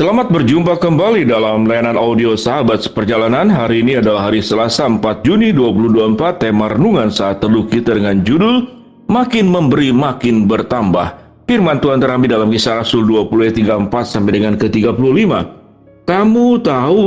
Selamat berjumpa kembali dalam layanan audio Sahabat Seperjalanan. Hari ini adalah hari Selasa 4 Juni 2024. Tema renungan saat teduh kita dengan judul Makin Memberi Makin Bertambah. Firman Tuhan terambil dalam Kisah Rasul 20 ayat 34 sampai dengan ke-35. Kamu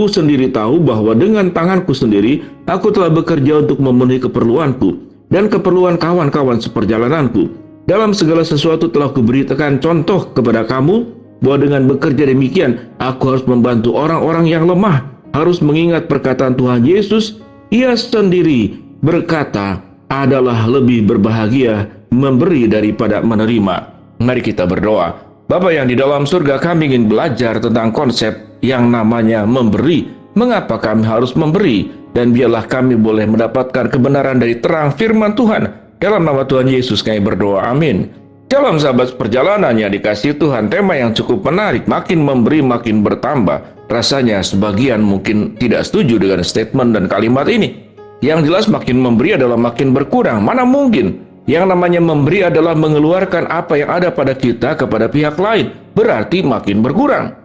sendiri tahu bahwa dengan tanganku sendiri aku telah bekerja untuk memenuhi keperluanku dan keperluan kawan-kawan seperjalananku. Dalam segala sesuatu telah kuberitakan contoh kepada kamu bahwa dengan bekerja demikian, aku harus membantu orang-orang yang lemah, harus mengingat perkataan Tuhan Yesus. Ia sendiri berkata, adalah lebih berbahagia memberi daripada menerima. Mari kita berdoa. Bapa yang di dalam surga, kami ingin belajar tentang konsep yang namanya memberi. Mengapa kami harus memberi? Dan biarlah kami boleh mendapatkan kebenaran dari terang firman Tuhan. Dalam nama Tuhan Yesus kami berdoa, amin. Dalam sahabat perjalanan yang dikasihi Tuhan, tema yang cukup menarik, makin memberi makin bertambah. Rasanya sebagian mungkin tidak setuju dengan statement dan kalimat ini. Yang jelas makin memberi adalah makin berkurang. Mana mungkin? Yang namanya memberi adalah mengeluarkan apa yang ada pada kita kepada pihak lain. Berarti makin berkurang.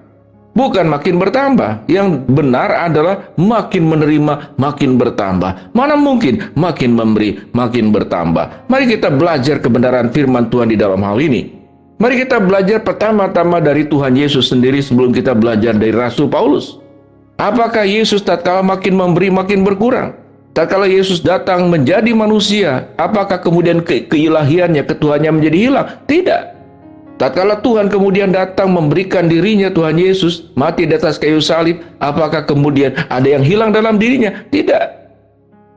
Bukan makin bertambah. Yang benar adalah makin menerima, makin bertambah. Mana mungkin makin memberi, makin bertambah. Mari kita belajar kebenaran firman Tuhan di dalam hal ini. Mari kita belajar pertama-tama dari Tuhan Yesus sendiri sebelum kita belajar dari Rasul Paulus. Apakah Yesus tatkala makin memberi, makin berkurang? Tatkala Yesus datang menjadi manusia, apakah kemudian keilahiannya, ketuhannya menjadi hilang? Tidak. Tatkala Tuhan kemudian datang memberikan dirinya, Tuhan Yesus mati di atas kayu salib, apakah kemudian ada yang hilang dalam dirinya? Tidak.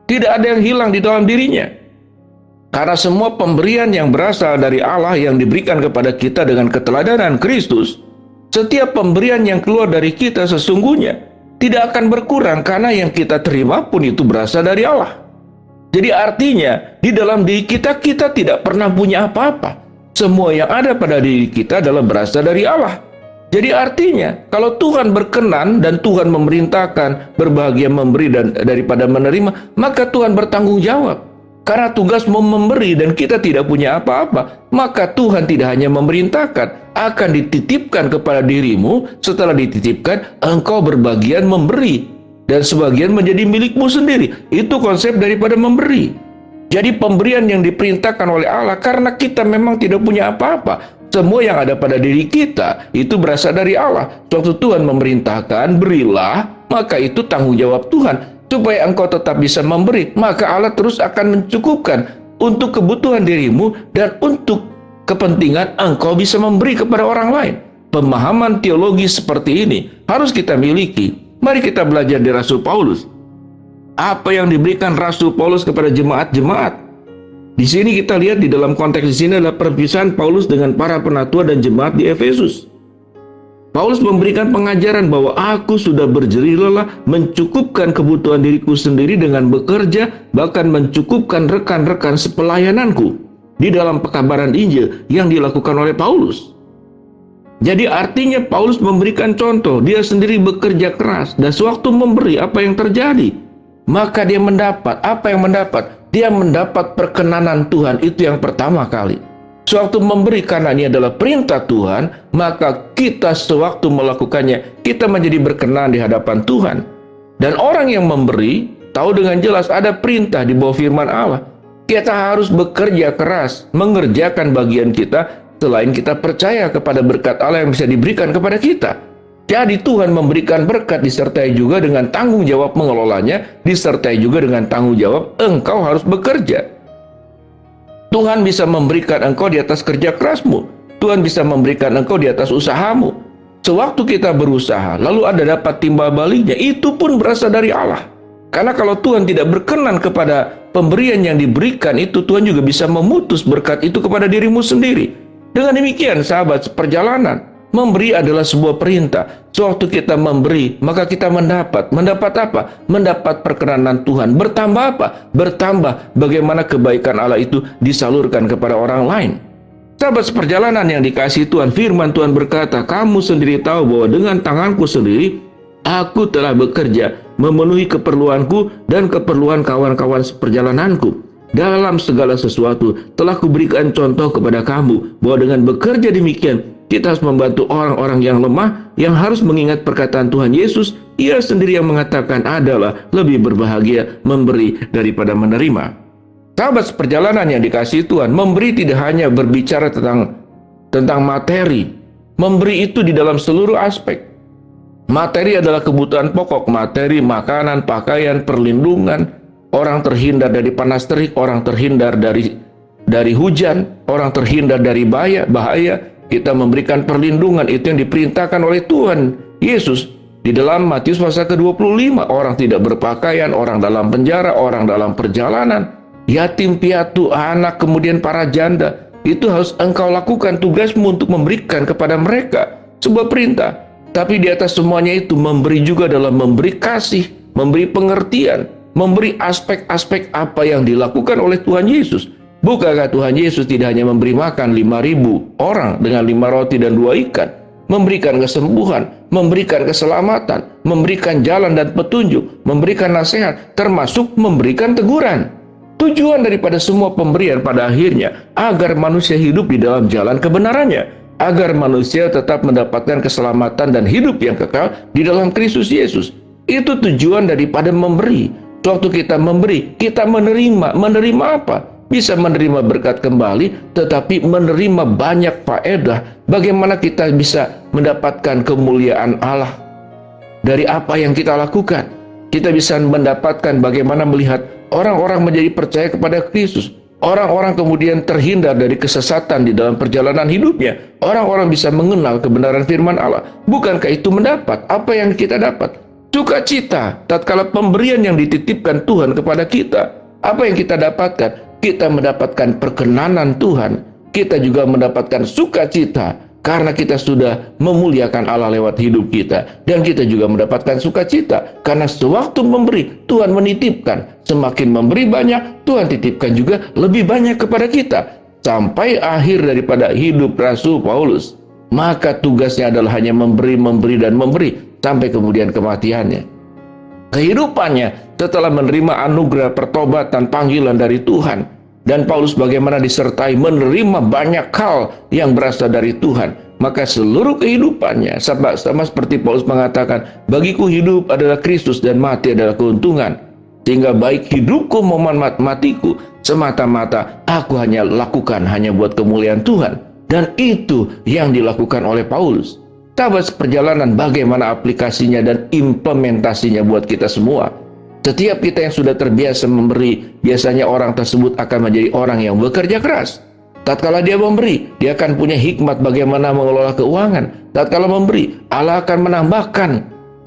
Tidak ada yang hilang di dalam dirinya. Karena semua pemberian yang berasal dari Allah yang diberikan kepada kita dengan keteladanan Kristus, setiap pemberian yang keluar dari kita sesungguhnya tidak akan berkurang karena yang kita terima pun itu berasal dari Allah. Jadi artinya di dalam diri kita tidak pernah punya apa-apa. Semua yang ada pada diri kita adalah berasal dari Allah. Jadi artinya, kalau Tuhan berkenan dan Tuhan memerintahkan berbahagia memberi dan daripada menerima, maka Tuhan bertanggung jawab. Karena tugas memberi dan kita tidak punya apa-apa, maka Tuhan tidak hanya memerintahkan, akan dititipkan kepada dirimu. Setelah dititipkan, engkau berbagian memberi dan sebagian menjadi milikmu sendiri. Itu konsep daripada memberi. Jadi pemberian yang diperintahkan oleh Allah karena kita memang tidak punya apa-apa. Semua yang ada pada diri kita itu berasal dari Allah. Suatu Tuhan memerintahkan, berilah, maka itu tanggung jawab Tuhan. Supaya engkau tetap bisa memberi, maka Allah terus akan mencukupkan untuk kebutuhan dirimu dan untuk kepentingan engkau bisa memberi kepada orang lain. Pemahaman teologi seperti ini harus kita miliki. Mari kita belajar dari Rasul Paulus. Apa yang diberikan Rasul Paulus kepada jemaat-jemaat? Di sini kita lihat di dalam konteks di sini adalah perpisahan Paulus dengan para penatua dan jemaat di Efesus. Paulus memberikan pengajaran bahwa aku sudah berjerih lelah mencukupkan kebutuhan diriku sendiri dengan bekerja, bahkan mencukupkan rekan-rekan sepelayananku di dalam pekabaran Injil yang dilakukan oleh Paulus. Jadi artinya Paulus memberikan contoh, dia sendiri bekerja keras dan sewaktu memberi apa yang terjadi? Maka dia mendapat, apa yang mendapat? Dia mendapat perkenanan Tuhan, itu yang pertama kali. Sewaktu memberi karena ini adalah perintah Tuhan, maka kita sewaktu melakukannya, kita menjadi berkenan di hadapan Tuhan. Dan orang yang memberi, tahu dengan jelas ada perintah di bawah firman Allah. Kita harus bekerja keras, mengerjakan bagian kita, selain kita percaya kepada berkat Allah yang bisa diberikan kepada kita. Jadi Tuhan memberikan berkat disertai juga dengan tanggung jawab mengelolanya, disertai juga dengan tanggung jawab engkau harus bekerja. Tuhan bisa memberikan engkau di atas kerja kerasmu. Tuhan bisa memberikan engkau di atas usahamu. Sewaktu kita berusaha, lalu ada dapat timbal baliknya, itu pun berasal dari Allah. Karena kalau Tuhan tidak berkenan kepada pemberian yang diberikan itu, Tuhan juga bisa memutus berkat itu kepada dirimu sendiri. Dengan demikian, sahabat seperjalanan, memberi adalah sebuah perintah. Sewaktu kita memberi, maka kita mendapat. Mendapat apa? Mendapat perkenanan Tuhan. Bertambah apa? Bertambah bagaimana kebaikan Allah itu disalurkan kepada orang lain. Sahabat seperjalanan yang dikasihi Tuhan, firman Tuhan berkata, kamu sendiri tahu bahwa dengan tanganku sendiri, aku telah bekerja, memenuhi keperluanku dan keperluan kawan-kawan seperjalananku. Dalam segala sesuatu telah kuberikan contoh kepada kamu, bahwa dengan bekerja demikian, Kita harus membantu orang-orang yang lemah, yang harus mengingat perkataan Tuhan Yesus. Ia sendiri yang mengatakan adalah lebih berbahagia memberi daripada menerima. Sahabat seperjalanan yang dikasihi Tuhan, memberi tidak hanya berbicara tentang materi. Memberi itu di dalam seluruh aspek. Materi adalah kebutuhan pokok, materi, makanan, pakaian, perlindungan. Orang terhindar dari panas terik, orang terhindar dari hujan, orang terhindar dari bahaya. Kita memberikan perlindungan, itu yang diperintahkan oleh Tuhan Yesus. Di dalam Matius pasal ke-25, orang tidak berpakaian, orang dalam penjara, orang dalam perjalanan, yatim piatu, anak, kemudian para janda. Itu harus engkau lakukan, tugasmu untuk memberikan kepada mereka. Sebuah perintah. Tapi di atas semuanya itu, memberi juga dalam memberi kasih, memberi pengertian, memberi aspek-aspek apa yang dilakukan oleh Tuhan Yesus. Bukankah Tuhan Yesus tidak hanya memberi makan 5.000 orang dengan 5 roti dan 2 ikan, memberikan kesembuhan, memberikan keselamatan, memberikan jalan dan petunjuk, memberikan nasihat, termasuk memberikan teguran. Tujuan daripada semua pemberian pada akhirnya agar manusia hidup di dalam jalan kebenarannya, agar manusia tetap mendapatkan keselamatan dan hidup yang kekal di dalam Kristus Yesus. Itu tujuan daripada memberi. Waktu kita memberi, kita menerima. Menerima apa? Bisa menerima berkat kembali, tetapi menerima banyak faedah. Bagaimana kita bisa mendapatkan kemuliaan Allah dari apa yang kita lakukan? Kita bisa mendapatkan bagaimana melihat orang-orang menjadi percaya kepada Kristus. Orang-orang kemudian terhindar dari kesesatan di dalam perjalanan hidupnya. Orang-orang bisa mengenal kebenaran firman Allah. Bukankah itu mendapat apa yang kita dapat? Sukacita tatkala pemberian yang dititipkan Tuhan kepada kita. Apa yang kita dapatkan? Kita mendapatkan perkenanan Tuhan. Kita juga mendapatkan sukacita karena kita sudah memuliakan Allah lewat hidup kita. Dan kita juga mendapatkan sukacita karena sewaktu memberi, Tuhan menitipkan. Semakin memberi banyak, Tuhan titipkan juga lebih banyak kepada kita. Sampai akhir daripada hidup Rasul Paulus. Maka tugasnya adalah hanya memberi, memberi, dan memberi. Sampai kemudian kematiannya. Kehidupannya setelah menerima anugerah pertobatan panggilan dari Tuhan. Dan Paulus bagaimana disertai menerima banyak hal yang berasal dari Tuhan. Maka seluruh kehidupannya sama seperti Paulus mengatakan, bagiku hidup adalah Kristus dan mati adalah keuntungan. Sehingga baik hidupku maupun matiku semata-mata aku hanya lakukan hanya buat kemuliaan Tuhan. Dan itu yang dilakukan oleh Paulus. Sahabat seperjalanan, bagaimana aplikasinya dan implementasinya buat kita semua. Setiap kita yang sudah terbiasa memberi, biasanya orang tersebut akan menjadi orang yang bekerja keras. Tatkala dia memberi, dia akan punya hikmat bagaimana mengelola keuangan. Tatkala memberi, Allah akan menambahkan.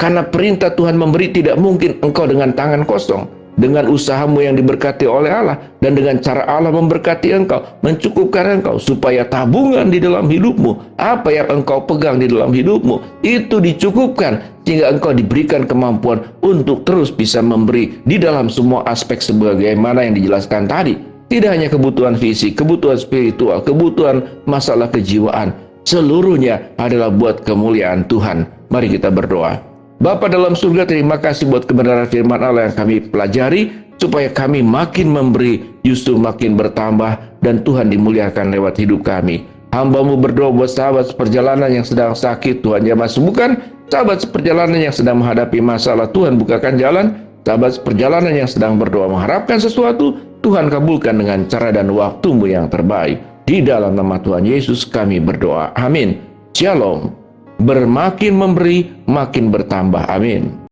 Karena perintah Tuhan memberi, tidak mungkin engkau dengan tangan kosong. Dengan usahamu yang diberkati oleh Allah, dan dengan cara Allah memberkati engkau, mencukupkan engkau, supaya tabungan di dalam hidupmu, apa yang engkau pegang di dalam hidupmu, itu dicukupkan, sehingga engkau diberikan kemampuan untuk terus bisa memberi di dalam semua aspek sebagaimana yang dijelaskan tadi. Tidak hanya kebutuhan fisik, kebutuhan spiritual, kebutuhan masalah kejiwaan, seluruhnya adalah buat kemuliaan Tuhan. Mari kita berdoa. Bapa dalam surga, terima kasih buat kebenaran firman Allah yang kami pelajari, supaya kami makin memberi, justru makin bertambah, dan Tuhan dimuliakan lewat hidup kami. Hamba-Mu berdoa buat sahabat seperjalanan yang sedang sakit, Tuhan jamah sembuhkan. Sahabat seperjalanan yang sedang menghadapi masalah, Tuhan bukakan jalan. Sahabat seperjalanan yang sedang berdoa mengharapkan sesuatu, Tuhan kabulkan dengan cara dan waktu-Mu yang terbaik. Di dalam nama Tuhan Yesus kami berdoa. Amin. Shalom. Bermakin memberi, makin bertambah. Amin.